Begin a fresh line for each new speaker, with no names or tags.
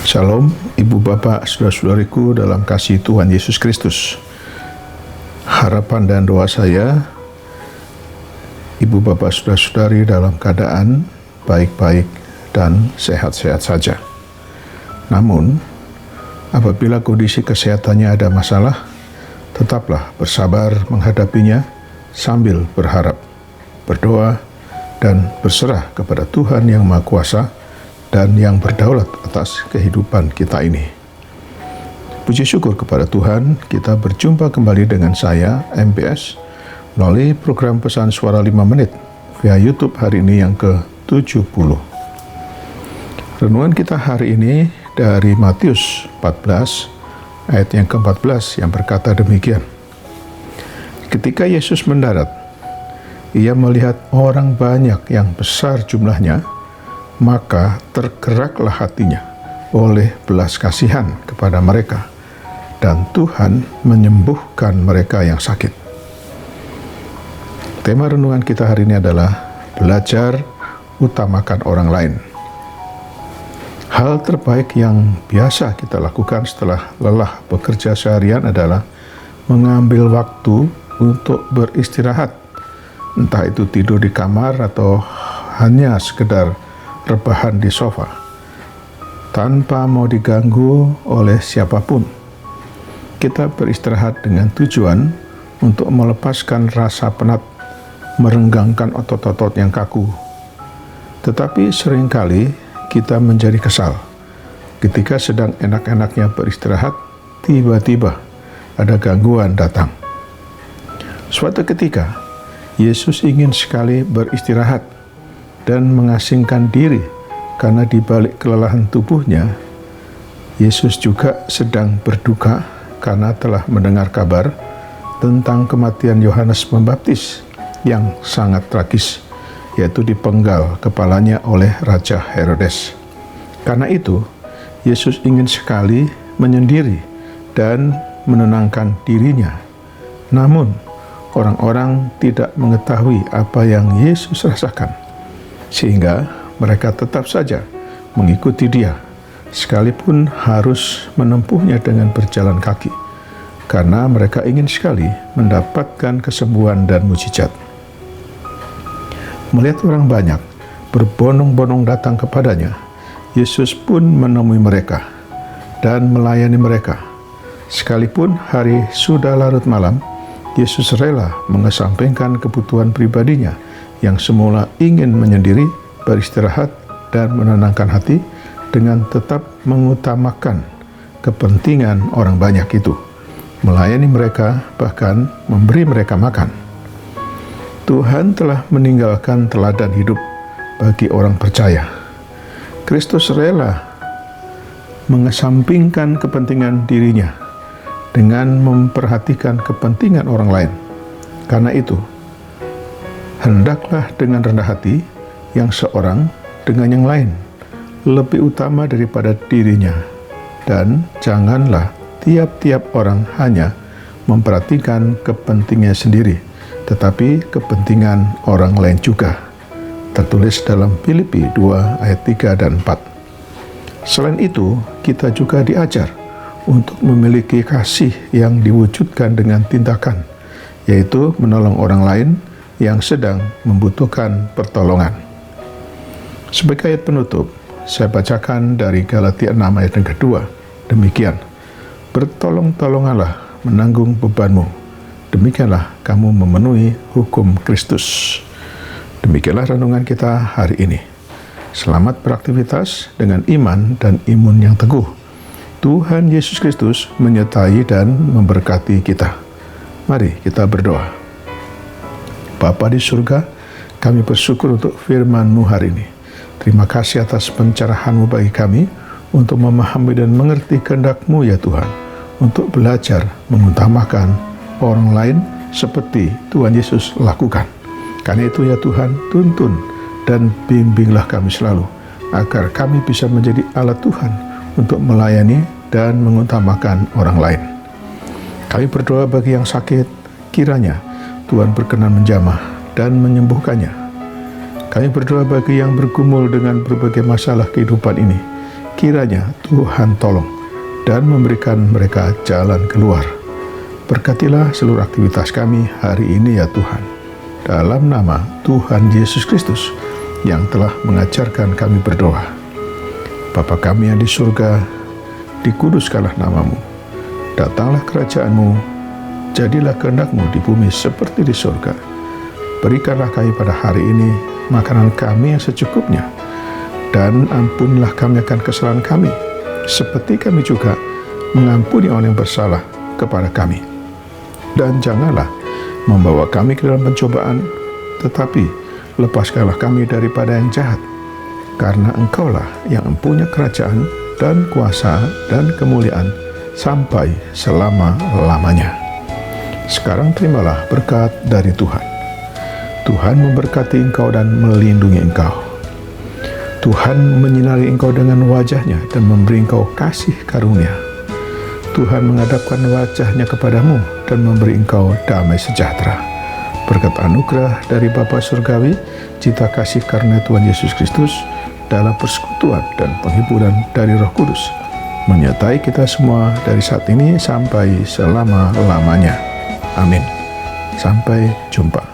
Shalom, Ibu Bapak, Saudara-saudariku dalam kasih Tuhan Yesus Kristus. Harapan dan doa saya, Ibu Bapak, Saudara-saudari dalam keadaan baik-baik dan sehat-sehat saja. Namun, apabila kondisi kesehatannya ada masalah, tetaplah bersabar menghadapinya sambil berharap, berdoa, dan berserah kepada Tuhan yang Maha Kuasa dan yang berdaulat atas kehidupan kita ini. Puji syukur kepada Tuhan, kita berjumpa kembali dengan saya, MPS, melalui program Pesan Suara 5 Menit via YouTube hari ini yang ke-70. Renungan kita hari ini dari Matius 14, ayat yang ke-14 yang berkata demikian. Ketika Yesus mendarat, Ia melihat orang banyak yang besar jumlahnya, maka tergeraklah hatinya oleh belas kasihan kepada mereka, dan Tuhan menyembuhkan mereka yang sakit. Tema renungan kita hari ini adalah belajar utamakan orang lain. Hal terbaik yang biasa kita lakukan setelah lelah bekerja seharian adalah mengambil waktu untuk beristirahat, entah itu tidur di kamar atau hanya sekedar rebahan di sofa, tanpa mau diganggu oleh siapapun. Kita beristirahat dengan tujuan untuk melepaskan rasa penat, merenggangkan otot-otot yang kaku. Tetapi seringkali kita menjadi kesal ketika sedang enak-enaknya beristirahat, tiba-tiba ada gangguan datang. Suatu ketika, Yesus ingin sekali beristirahat dan mengasingkan diri karena di balik kelelahan tubuhnya, Yesus juga sedang berduka karena telah mendengar kabar tentang kematian Yohanes Pembaptis yang sangat tragis, yaitu dipenggal kepalanya oleh Raja Herodes. Karena itu, Yesus ingin sekali menyendiri dan menenangkan dirinya. Namun, orang-orang tidak mengetahui apa yang Yesus rasakan, sehingga mereka tetap saja mengikuti Dia, sekalipun harus menempuhnya dengan berjalan kaki, karena mereka ingin sekali mendapatkan kesembuhan dan mujizat. Melihat orang banyak berbondong-bondong datang kepadanya, Yesus pun menemui mereka dan melayani mereka. Sekalipun hari sudah larut malam, Yesus rela mengesampingkan kebutuhan pribadinya yang semula ingin menyendiri, beristirahat, dan menenangkan hati dengan tetap mengutamakan kepentingan orang banyak itu, melayani mereka, bahkan memberi mereka makan. Tuhan telah meninggalkan teladan hidup bagi orang percaya. Kristus rela mengesampingkan kepentingan dirinya dengan memperhatikan kepentingan orang lain. Karena itu, hendaklah dengan rendah hati yang seorang dengan yang lain lebih utama daripada dirinya, dan janganlah tiap-tiap orang hanya memperhatikan kepentingannya sendiri, tetapi kepentingan orang lain juga. Tertulis dalam Filipi 2 ayat 3 dan 4. Selain itu, kita juga diajar untuk memiliki kasih yang diwujudkan dengan tindakan, yaitu menolong orang lain yang sedang membutuhkan pertolongan. Sebagai ayat penutup, saya bacakan dari Galatia 6 ayat yang kedua. Demikian, bertolong-tolonganlah menanggung bebanmu, demikianlah kamu memenuhi hukum Kristus. Demikianlah renungan kita hari ini. Selamat beraktivitas dengan iman dan imun yang teguh. Tuhan Yesus Kristus menyertai dan memberkati kita. Mari kita berdoa. Bapa di surga, kami bersyukur untuk firman-Mu hari ini. Terima kasih atas pencerahan-Mu bagi kami untuk memahami dan mengerti kehendak-Mu ya Tuhan, untuk belajar mengutamakan orang lain seperti Tuhan Yesus lakukan. Karena itu ya Tuhan, tuntun dan bimbinglah kami selalu, agar kami bisa menjadi alat Tuhan untuk melayani dan mengutamakan orang lain. Kami berdoa bagi yang sakit, kiranya Tuhan berkenan menjamah dan menyembuhkannya. Kami berdoa bagi yang bergumul dengan berbagai masalah kehidupan ini, Kiranya Tuhan tolong dan memberikan mereka jalan keluar. Berkatilah seluruh aktivitas kami hari ini ya Tuhan. Dalam nama Tuhan Yesus Kristus yang telah mengajarkan kami berdoa. Bapa kami yang di surga, dikuduskanlah namamu. Datanglah kerajaan-Mu, jadilah kehendak-Mu di bumi seperti di surga. Berikanlah kami pada hari ini makanan kami yang secukupnya, dan ampunilah kami akan kesalahan kami, seperti kami juga mengampuni orang yang bersalah kepada kami. Dan janganlah membawa kami ke dalam pencobaan, tetapi lepaskanlah kami daripada yang jahat, karena Engkaulah yang mempunyai kerajaan dan kuasa dan kemuliaan sampai selama-lamanya. Sekarang terimalah berkat dari Tuhan. Tuhan memberkati engkau dan melindungi engkau. Tuhan menyinari engkau dengan wajah-Nya dan memberi engkau kasih karunia. Tuhan menghadapkan wajah-Nya kepadamu dan memberi engkau damai sejahtera. Berkat anugerah dari Bapa Surgawi, cinta kasih karunia Tuhan Yesus Kristus, dalam persekutuan dan penghiburan dari Roh Kudus, menyertai kita semua dari saat ini sampai selama-lamanya. Amin. Sampai jumpa.